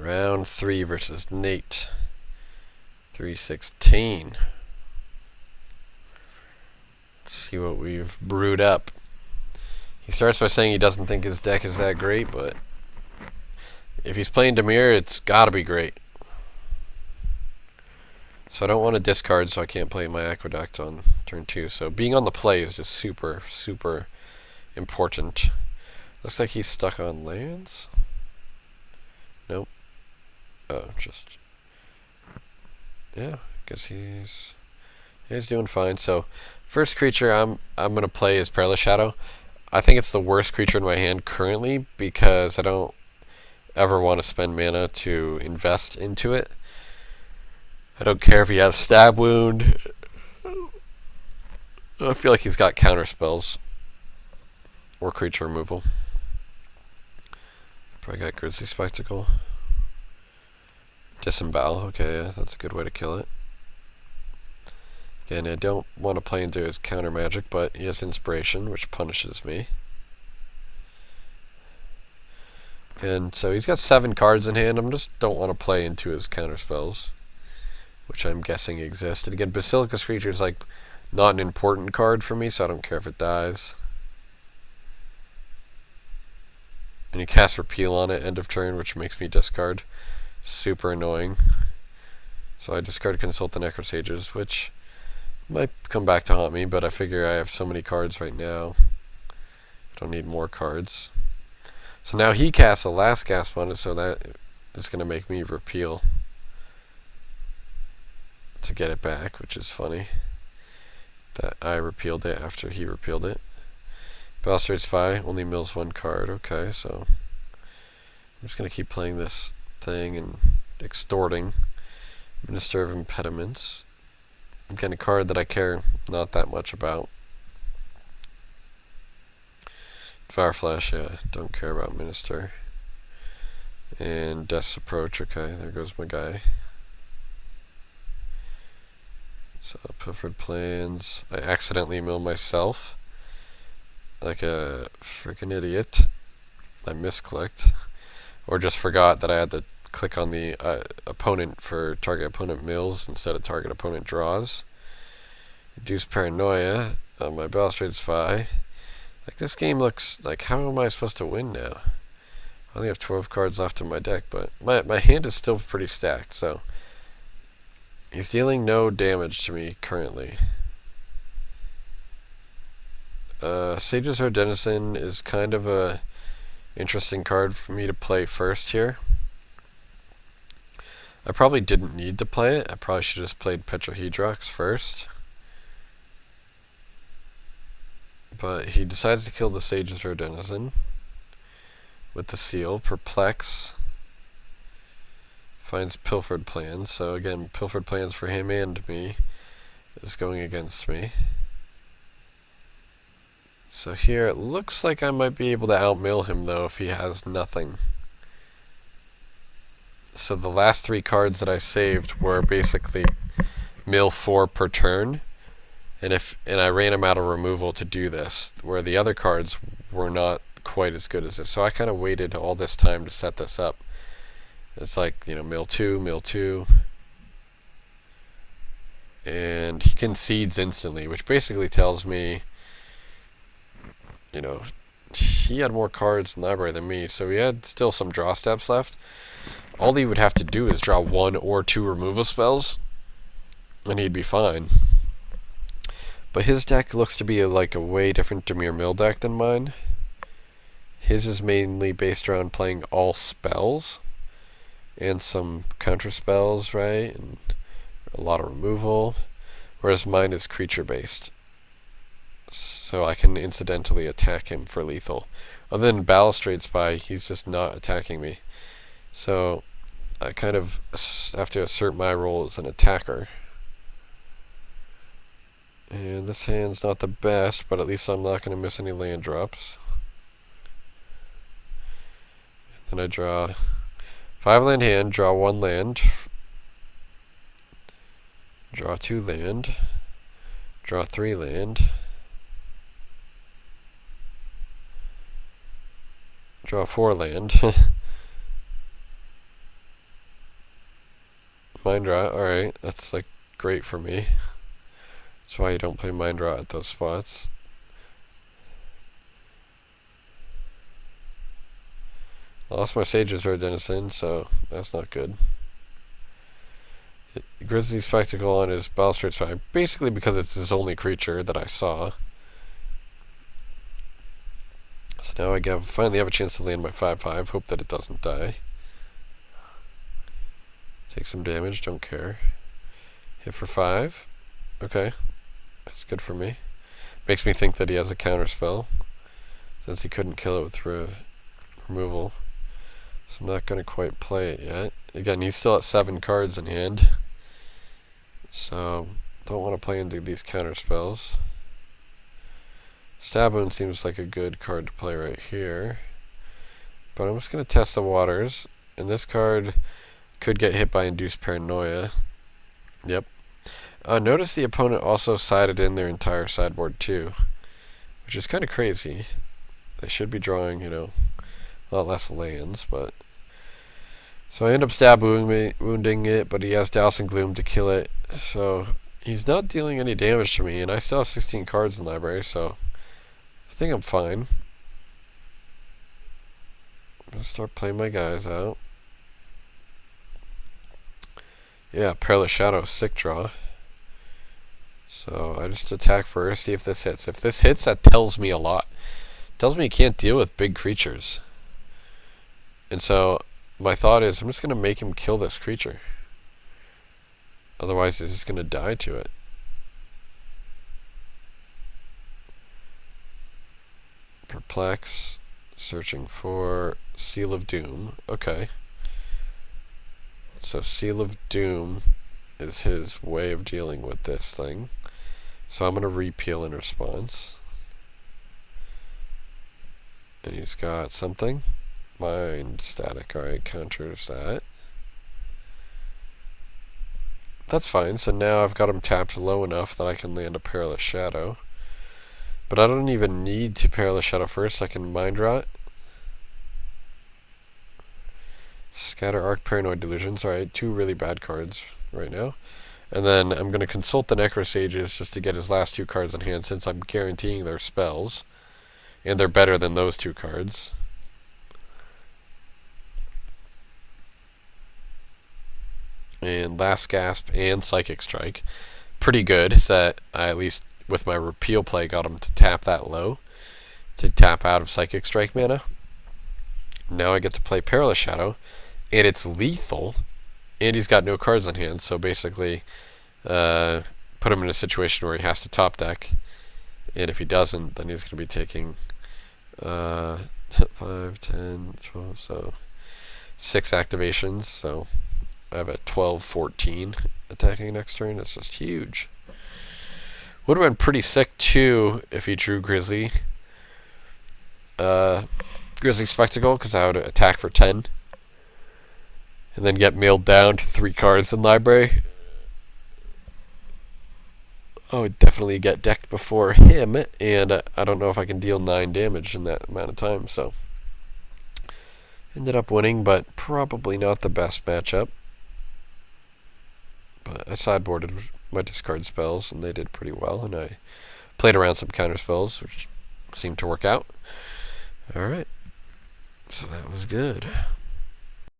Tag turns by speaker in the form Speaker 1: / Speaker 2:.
Speaker 1: Round 3 versus Nate316. Let's see what we've brewed up. He starts by saying he doesn't think his deck is that great, but if he's playing Dimir, it's gotta be great. So I don't want to discard, so I can't play my Aqueduct on turn 2. So being on the play is just super, super important. Looks like he's stuck on lands. Nope. Oh, just... yeah, guess he's doing fine. So first creature I'm gonna play is Perilous Shadow. I think it's the worst creature in my hand currently because I don't ever want to spend mana to invest into it. I don't care if he has Stab Wound. I feel like he's got counter spells or creature removal. Probably got Grizzly Spectacle. Disembowel, okay, yeah, that's a good way to kill it. Again, I don't want to play into his counter magic, but he has Inspiration, which punishes me. And so he's got 7 cards in hand. I just don't want to play into his counter spells, which I'm guessing exist. And again, Basilica's Creature is like not an important card for me, so I don't care if it dies. And you cast Repeal on it end of turn, which makes me discard. Super annoying. So I discard Consult the Necrosages, which might come back to haunt me, but I figure I have so many cards right now. I don't need more cards. So now he casts a Last Gasp on it, so that is going to make me repeal to get it back, which is funny that I repealed it after he repealed it. Balustrade Spy only mills 1 card. Okay, so I'm just going to keep playing this thing and extorting. Minister of Impediments. Again, a card that I care not that much about. Fire Flash, yeah, don't care about Minister. And Death's Approach, okay, there goes my guy. So, Pilfered Plans. I accidentally mill myself. Like a freaking idiot. I misclicked. Or just forgot that I had to click on the opponent for target opponent mills instead of target opponent draws. Reduce Paranoia on my Balustrade Spy. Like, this game looks like, how am I supposed to win now? I only have 12 cards left in my deck, but my hand is still pretty stacked, so he's dealing no damage to me currently. Sage's Her Denizen is kind of a interesting card for me to play first here. I probably didn't need to play it. I probably should have just played Petrohedrox first. But he decides to kill the Sage's Her Denizen with the seal. Perplex. Finds Pilfered Plans. So again, Pilfered Plans for him and me is going against me. So here it looks like I might be able to outmill him though if he has nothing. So the last 3 cards that I saved were basically mill 4 per turn. And I ran him out of removal to do this, where the other cards were not quite as good as this. So I kind of waited all this time to set this up. It's like, you know, mill 2, and he concedes instantly, which basically tells me, you know, he had more cards in the library than me, so he had still some draw steps left. All he would have to do is draw 1 or 2 removal spells, and he'd be fine. But his deck looks to be like a way different Dimir Mill deck than mine. His is mainly based around playing all spells and some counter spells, right? And a lot of removal. Whereas mine is creature based. So I can incidentally attack him for lethal. Other than Balustrade Spy, he's just not attacking me. So I kind of have to assert my role as an attacker. And this hand's not the best, but at least I'm not going to miss any land drops. And then I draw 5 land hand, draw 1 land, draw 2 land, draw 3 land, draw 4 land, Mind Rot, alright. That's like great for me. That's why you don't play Mind Rot at those spots. I lost my Sage's Red Denizen, so that's not good. Grizzly Spectacle on his Balustrade's fine, basically because it's his only creature that I saw. So now I finally have a chance to land my 5/5, hope that it doesn't die. Take some damage, don't care. Hit for 5. Okay, that's good for me. Makes me think that he has a counter spell, since he couldn't kill it with removal. So I'm not going to quite play it yet. Again, he's still at 7 cards in hand, so don't want to play into these counter spells. Stab Wound seems like a good card to play right here, but I'm just going to test the waters, and this card could get hit by Induced Paranoia. Yep. Notice the opponent also sided in their entire sideboard too, which is kind of crazy. They should be drawing, a lot less lands, but... So I end up stab wounding it, but he has Douse and Gloom to kill it, so he's not dealing any damage to me, and I still have 16 cards in the library, so I think I'm fine. I'm going to start playing my guys out. Yeah, Perilous Shadow, sick draw. So I just attack first, see if this hits. If this hits, that tells me a lot. It tells me he can't deal with big creatures. And so my thought is, I'm just going to make him kill this creature. Otherwise, he's just going to die to it. Perplex. Searching for Seal of Doom. Okay. So Seal of Doom is his way of dealing with this thing. So I'm going to repeal in response. And he's got something. Mind Static. Alright, counters that. That's fine. So now I've got him tapped low enough that I can land a Perilous Shadow. But I don't even need to Perilous Shadow first. I can Mind Rot. Scatter Arc, Paranoid Delusions. Alright, 2 really bad cards right now. And then I'm going to consult the Necrosages just to get his last 2 cards in hand, since I'm guaranteeing their spells. And they're better than those 2 cards. And Last Gasp and Psychic Strike. Pretty good, so that I, at least with my repeal play, got him to tap that low. To tap out of Psychic Strike mana. Now I get to play Perilous Shadow. And it's lethal. And he's got no cards in hand, so basically put him in a situation where he has to top deck. And if he doesn't, then he's going to be taking 5, 10, 12, so 6 activations. So I have a 12, 14 attacking next turn. That's just huge. Would have been pretty sick too if he drew Grizzly. Grizzly Spectacle, because I would attack for 10. And then get mailed down to 3 cards in library. I would definitely get decked before him, and I don't know if I can deal 9 damage in that amount of time, so... Ended up winning, but probably not the best matchup. But I sideboarded my discard spells, and they did pretty well, and I played around some counter spells, which seemed to work out. Alright. So that was good.